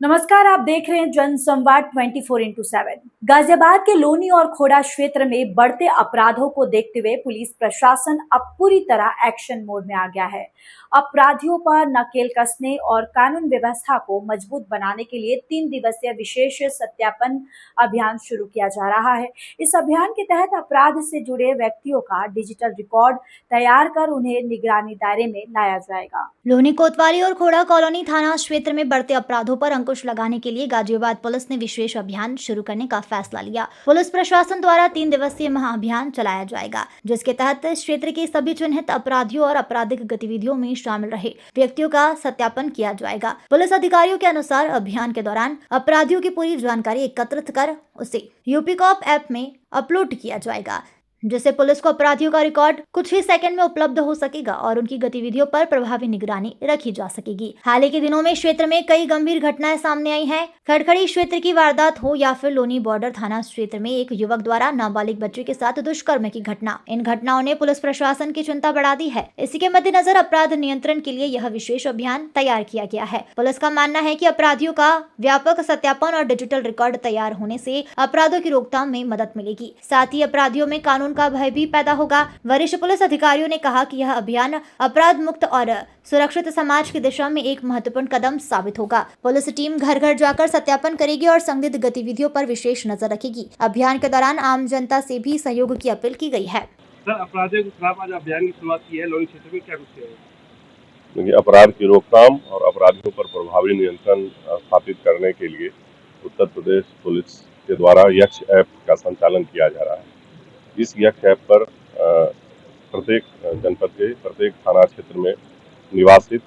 नमस्कार, आप देख रहे हैं जनसंवाद 24x7। गाजियाबाद के लोनी और खोड़ा क्षेत्र में बढ़ते अपराधों को देखते हुए पुलिस प्रशासन अब पूरी तरह एक्शन मोड में आ गया है। अपराधियों पर नकेल कसने और कानून व्यवस्था को मजबूत बनाने के लिए 3 दिवसीय विशेष सत्यापन अभियान शुरू किया जा रहा है। इस अभियान के तहत अपराध से जुड़े व्यक्तियों का डिजिटल रिकॉर्ड तैयार कर उन्हें निगरानी दायरे में लाया जाएगा। लोनी कोतवाली और खोड़ा कॉलोनी थाना क्षेत्र में बढ़ते अपराधों पर अंकुश लगाने के लिए गाजियाबाद पुलिस ने विशेष अभियान शुरू करने का फैसला लिया। पुलिस प्रशासन द्वारा 3 दिवसीय महाअभियान चलाया जाएगा, जिसके तहत क्षेत्र के सभी चिन्हित अपराधियों और आपराधिक गतिविधियों में शामिल रहे व्यक्तियों का सत्यापन किया जाएगा। पुलिस अधिकारियों के अनुसार अभियान के दौरान अपराधियों की पूरी जानकारी एकत्रित कर उसे यूपीकॉप ऐप में अपलोड किया जाएगा, जिससे पुलिस को अपराधियों का रिकॉर्ड कुछ ही सेकंड में उपलब्ध हो सकेगा और उनकी गतिविधियों पर प्रभावी निगरानी रखी जा सकेगी। हाल ही के दिनों में क्षेत्र में कई गंभीर घटनाएं सामने आई हैं। खड़खड़ी क्षेत्र की वारदात हो या फिर लोनी बॉर्डर थाना क्षेत्र में एक युवक द्वारा नाबालिग बच्चे के साथ दुष्कर्म की घटना, इन घटनाओं ने पुलिस प्रशासन की चिंता बढ़ा दी है। इसी के मद्देनजर अपराध नियंत्रण के लिए यह विशेष अभियान तैयार किया गया है। पुलिस का मानना है कि अपराधियों का व्यापक सत्यापन और डिजिटल रिकॉर्ड तैयार होने से अपराधों की रोकथाम में मदद मिलेगी, साथ ही अपराधियों में कानून का भय भी पैदा होगा। वरिष्ठ पुलिस अधिकारियों ने कहा कि यह अभियान अपराध मुक्त और सुरक्षित समाज की दिशा में एक महत्वपूर्ण कदम साबित होगा। पुलिस टीम घर घर जाकर सत्यापन करेगी और संदिग्ध गतिविधियों पर विशेष नजर रखेगी। अभियान के दौरान आम जनता से भी सहयोग की अपील की गई है। सर, अपराधियों के खिलाफ आज अभियान की शुरुआत की है लोनी क्षेत्र में, क्या कुछ किया है? देखिए, अपराध की रोकथाम और अपराधियों पर प्रभावी नियंत्रण स्थापित करने के लिए उत्तर प्रदेश पुलिस के द्वारा यक्ष ऐप का संचालन किया जा रहा है। इस यक्ष ऐप पर प्रत्येक जनपद के प्रत्येक थाना क्षेत्र में निवासित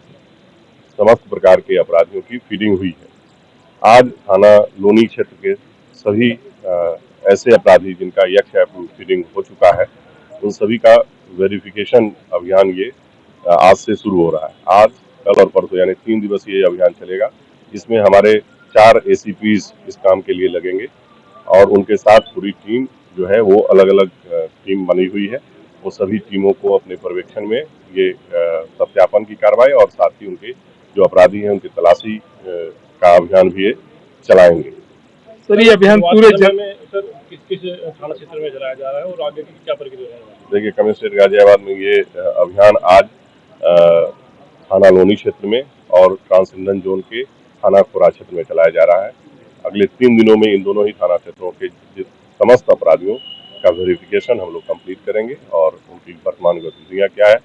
समस्त प्रकार के अपराधियों की फीडिंग हुई है। आज थाना लोनी क्षेत्र के सभी ऐसे अपराधी जिनका यक्ष ऐप में फीडिंग हो चुका है, उन सभी का वेरिफिकेशन अभियान ये आज से शुरू हो रहा है। आज, कल और परसों यानी 3 दिवसीय अभियान चलेगा। इसमें हमारे 4 ACPs इस काम के लिए लगेंगे और उनके साथ पूरी टीम जो है वो अलग अलग टीम बनी हुई है। वो सभी टीमों को अपने पर्यवेक्षण में ये सत्यापन की कार्रवाई और साथ ही उनके जो अपराधी हैं उनकी तलाशी का अभियान भी चलाएंगे। सर, ये अभियान पूरे जिले में सर किस थाना क्षेत्र में चलाया जा रहा है और आगे की क्या प्रक्रिया है? देखिए, कमिश्नरेट गाजियाबाद में ये अभियान आज थाना लोनी क्षेत्र में और ट्रांसइंडन जोन के थाना खोड़ा क्षेत्र में चलाया जा रहा है। अगले 3 दिनों में इन दोनों ही थाना क्षेत्रों के समस्त अपराधियों का वेरिफिकेशन हम लोग कंप्लीट करेंगे और उनकी वर्तमान गतिविधियां क्या है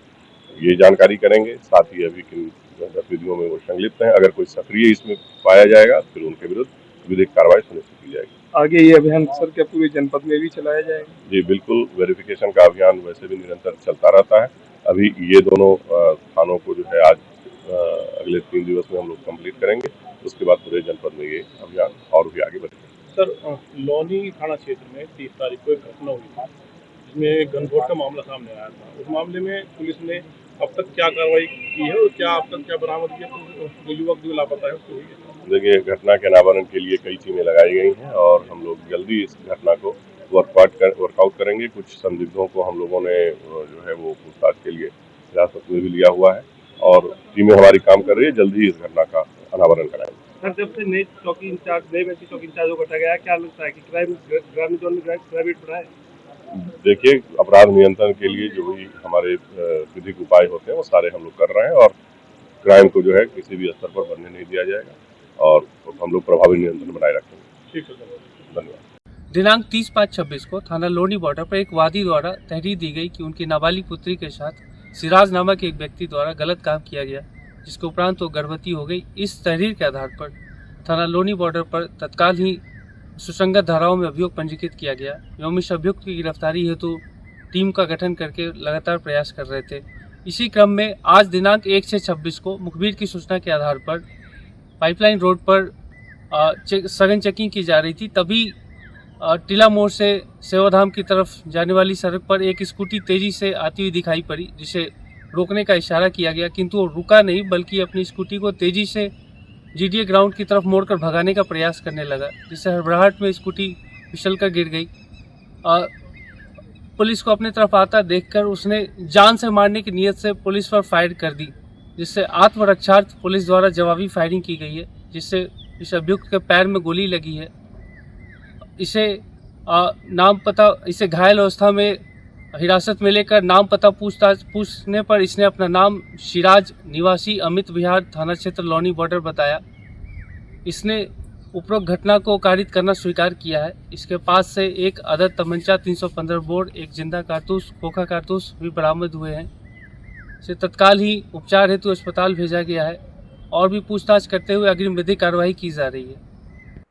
ये जानकारी करेंगे। साथ ही अभी किन गतिविधियों में वो संलिप्त हैं, अगर कोई सक्रिय इसमें पाया जाएगा फिर उनके विरुद्ध विधिक कार्रवाई सुनिश्चित की जाएगी। आगे ये अभियान सर क्या पूरे जनपद में भी चलाया जाएगा? जी बिल्कुल, वेरिफिकेशन का अभियान वैसे भी निरंतर चलता रहता है। अभी ये दोनों थानों को जो है आज अगले 3 दिवस में हम लोग कंप्लीट करेंगे। उसके बाद पूरे जनपद में ये अभियान और भी आगे बढ़ेगा। सर, लोनी थाना क्षेत्र में 30 तारीख को एक घटना हुई थी जिसमें गनफोड़ का मामला सामने आया था। उस मामले में पुलिस ने अब तक क्या कार्रवाई की है और क्या अब तक क्या बरामद किया? तो युवक जो लापता है उसको हुई है। देखिए, घटना के अनावरण के लिए कई टीमें लगाई गई हैं और हम लोग जल्दी इस घटना को वर्कआउट करेंगे। कुछ संदिग्धों को हम लोगों ने जो है वो पूछताछ के लिए हिरासत में भी लिया हुआ है और टीमें हमारी काम कर रही है। जल्दी ही इस घटना का अनावरण कराएंगे। सर, जब से नए चौकी इंचार्ज को घटा गया, क्या लगता है कि ग्रामीण जोन में क्राइम रेट बढ़ा है? देखिए, अपराध नियंत्रण के लिए जो भी हमारे विधिक उपाय होते हैं वो सारे हम लोग कर रहे हैं और क्राइम को जो है किसी भी स्तर पर बढ़ने नहीं दिया जाएगा और हम लोग प्रभावी नियंत्रण बनाए रखेंगे। ठीक है, धन्यवाद। दिनांक 30/5/26 को थाना लोनी बॉर्डर पर एक वादी द्वारा तहरीर दी गई कि उनकी नाबालिग पुत्री के साथ सिराज नामक एक व्यक्ति द्वारा गलत काम किया गया, जिसके उपरांत वो गर्भवती हो गई। इस तहरीर के आधार पर थाना लोनी बॉर्डर पर तत्काल ही सुसंगत धाराओं में अभियोग पंजीकृत किया गया एवं इस अभियुक्त की गिरफ्तारी हेतु टीम का गठन करके लगातार प्रयास कर रहे थे। इसी क्रम में आज दिनांक 1/6/26 को मुखबिर की सूचना के आधार पर पाइपलाइन रोड पर सघन चेकिंग की जा रही थी। तभी टीला मोड़ से सेवाधाम की तरफ जाने वाली सड़क पर एक स्कूटी तेजी से आती हुई दिखाई पड़ी, जिसे रोकने का इशारा किया गया, किंतु वो रुका नहीं बल्कि अपनी स्कूटी को तेजी से GDA ग्राउंड की तरफ मोड़कर भगाने का प्रयास करने लगा, जिससे हड़बड़ाहट में स्कूटी फिसलकर गिर गई। पुलिस को अपनी तरफ आता देखकर उसने जान से मारने की नीयत से पुलिस पर फायर कर दी। जिससे आत्मरक्षार्थ पुलिस द्वारा जवाबी फायरिंग की गई है, जिससे इस अभियुक्त के पैर में गोली लगी है। इसे घायल अवस्था में हिरासत में लेकर नाम पता पूछने पर इसने अपना नाम सिराज निवासी अमित विहार थाना क्षेत्र लोनी बॉर्डर बताया। इसने उपरोक्त घटना को कारित करना स्वीकार किया है। इसके पास से एक अदद तमंचा 315 बोर, एक जिंदा कारतूस, खोखा कारतूस भी बरामद हुए हैं। इसे तत्काल ही उपचार हेतु अस्पताल भेजा गया है और भी पूछताछ करते हुए अग्रिम विधिक कार्रवाई की जा रही है।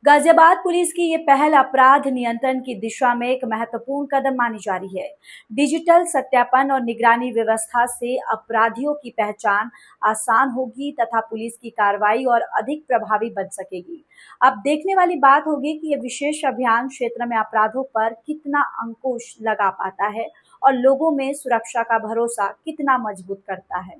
गाजियाबाद पुलिस की ये पहल अपराध नियंत्रण की दिशा में एक महत्वपूर्ण कदम मानी जा रही है। डिजिटल सत्यापन और निगरानी व्यवस्था से अपराधियों की पहचान आसान होगी तथा पुलिस की कार्रवाई और अधिक प्रभावी बन सकेगी। अब देखने वाली बात होगी कि ये विशेष अभियान क्षेत्र में अपराधों पर कितना अंकुश लगा पाता है और लोगों में सुरक्षा का भरोसा कितना मजबूत करता है।